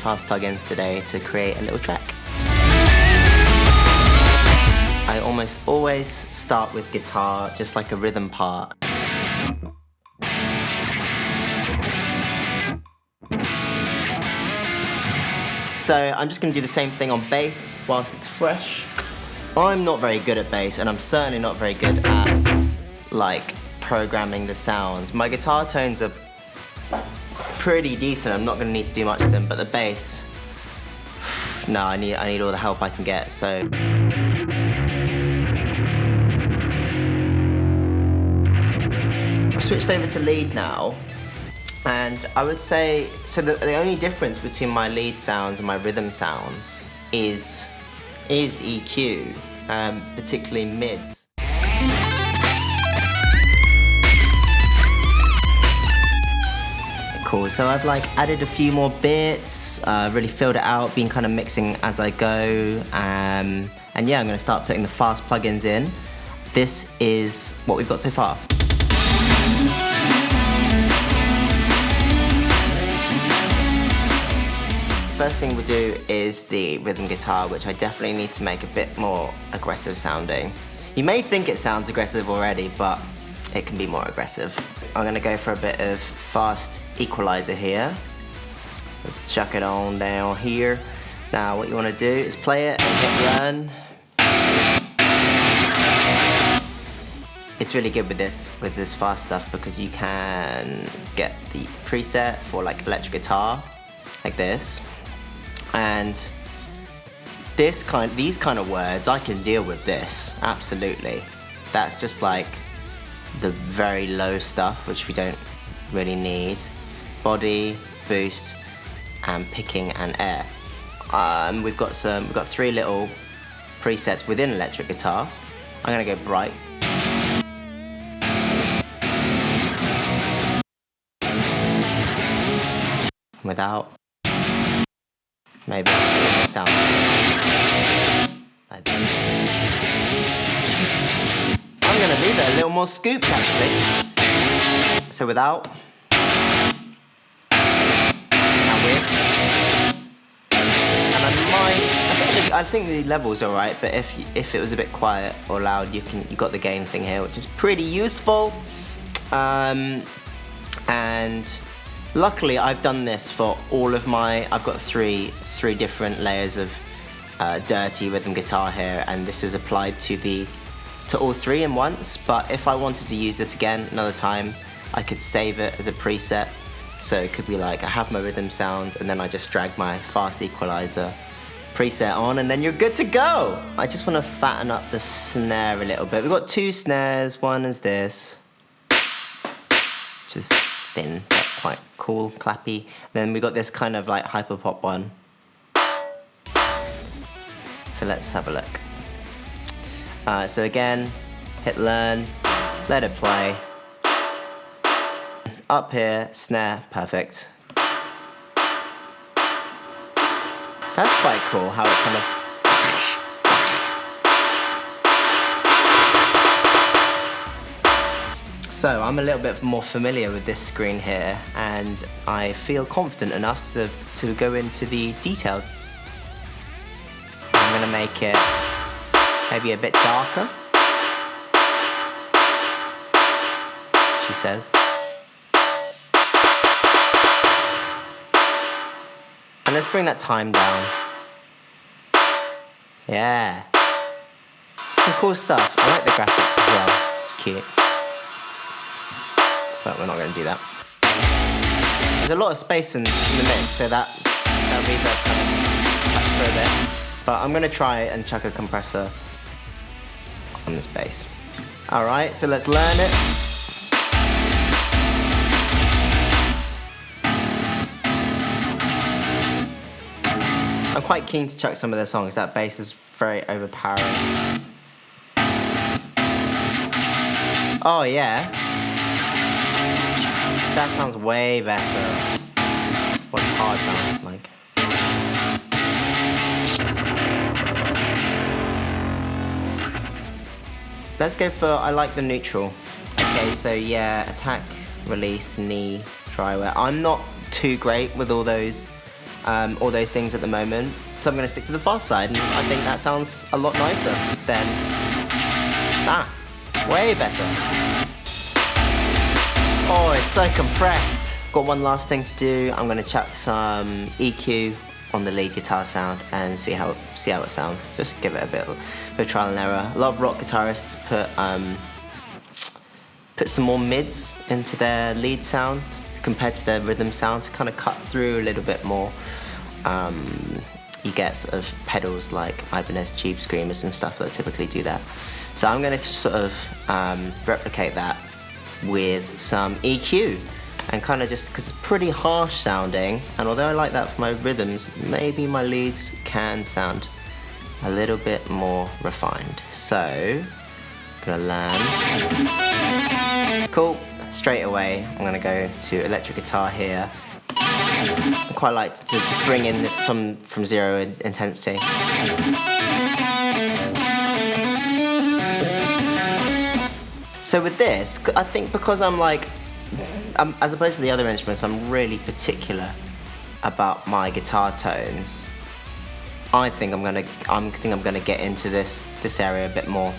fast plugins today to create a little track. I almost always start with guitar, just like a rhythm part. So I'm just going to do the same thing on bass whilst it's fresh. I'm not very good at bass, and I'm certainly not very good at like programming the sounds. My guitar tones are pretty decent. I'm not going to need to do much of them, but the bass, no, I need all the help I can get. So I've switched over to lead now. And I would say, so the only difference between my lead sounds and my rhythm sounds is EQ, particularly mids. Cool, so I've like added a few more bits, really filled it out, been kind of mixing as I go, and yeah, I'm gonna start putting the fast plugins in. This is what we've got so far. First thing we'll do is the rhythm guitar, which I definitely need to make a bit more aggressive sounding. You may think it sounds aggressive already, but it can be more aggressive. I'm gonna go for a bit of fast equalizer here. Let's chuck it on down here. Now what you wanna do is play it and hit learn. It's really good with this fast stuff because you can get the preset for like electric guitar, like this. And these kind of words, I can deal with this, absolutely. That's just like the very low stuff, which we don't really need. Body, boost, and picking and air. We've got 3 little presets within electric guitar. I'm gonna go bright. Without. Maybe it's down. Like that. I'm gonna leave it a little more scooped actually. So without. Now with. And I think the level's alright, but if it was a bit quiet or loud, you got the gain thing here, which is pretty useful. And luckily, I've done this for all of I've got three different layers of dirty rhythm guitar here, and this is applied to all 3 in once. But if I wanted to use this again another time, I could save it as a preset. So it could be like, I have my rhythm sounds, and then I just drag my fast equalizer preset on, and then you're good to go. I just want to fatten up the snare a little bit. We've got 2 snares. One is this, which is thin, but quite cool, clappy. Then we got this kind of like hyper pop one. So let's have a look. So again, hit learn, let it play. Up here, snare, perfect. That's quite cool how it kind of. So I'm a little bit more familiar with this screen here, and I feel confident enough to go into the detail. I'm gonna make it maybe a bit darker, she says. And let's bring that time down. Yeah. Some cool stuff. I like the graphics as well. It's cute. But we're not going to do that. There's a lot of space in the mix, so that reverb kind of cuts through a bit. But I'm going to try and chuck a compressor on this bass. Alright, so let's learn it. I'm quite keen to chuck some of their songs. That bass is very overpowering. Oh yeah. That sounds way better. What's hard sound like? Let's go for, I like the neutral. Okay, so yeah, attack, release, knee, try where. I'm not too great with all those all those things at the moment. So I'm going to stick to the fast side, and I think that sounds a lot nicer than that. Way better. Oh, it's so compressed. Got one last thing to do. I'm going to chuck some EQ on the lead guitar sound and see how it sounds. Just give it a bit of trial and error. A lot of rock guitarists put some more mids into their lead sound compared to their rhythm sound to kind of cut through a little bit more. You get sort of pedals like Ibanez Tube Screamers and stuff that typically do that. So I'm going to sort of replicate that with some EQ, and kind of just, because it's pretty harsh sounding, and although I like that for my rhythms, maybe my leads can sound a little bit more refined. So, I'm gonna land. Cool, straight away I'm gonna go to electric guitar here. I quite like to just bring in from zero intensity. So with this, I think because I'm like, as opposed to the other instruments, I'm really particular about my guitar tones. I think I'm gonna get into this area a bit more.